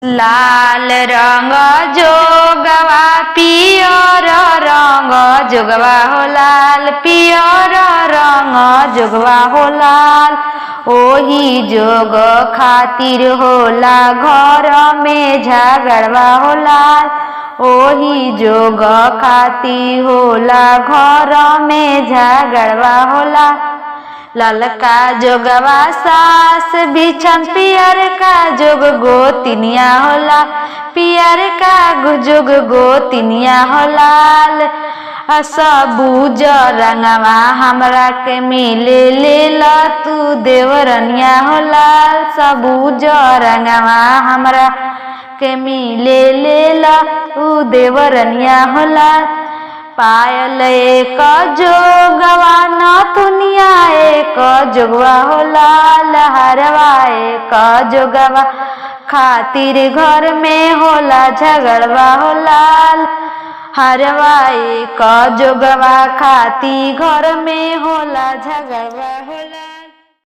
लाल रंग जोगवा पियर रंग जोगवा हो लाल पियर रंग जोगवा हो लाल। ओही जोग खातिर होला घर में झगड़वा हो लाल। ओही जोग खातिर होला घर में झगड़वा हो लाल। ललका जोगवा सास बिछन पियर का जोग गोतिनिया होला। पियर का जोग गोतिनिया हो लाल। सबूज रंगवा हमरा के मिले लेला तू देवरनिया हो लाल। सबूज रंगवा हमरा के मिले लेला तू देवरनिया हो लाल। पायल एक जोगवा नथुनिया एक जोगवा हो लाल। हरवा एक जोगवा खातिर घर में होला झगड़वा हो लाल। हरवा एक जोगवा खातिर घर में होला झगड़वा हो लाल।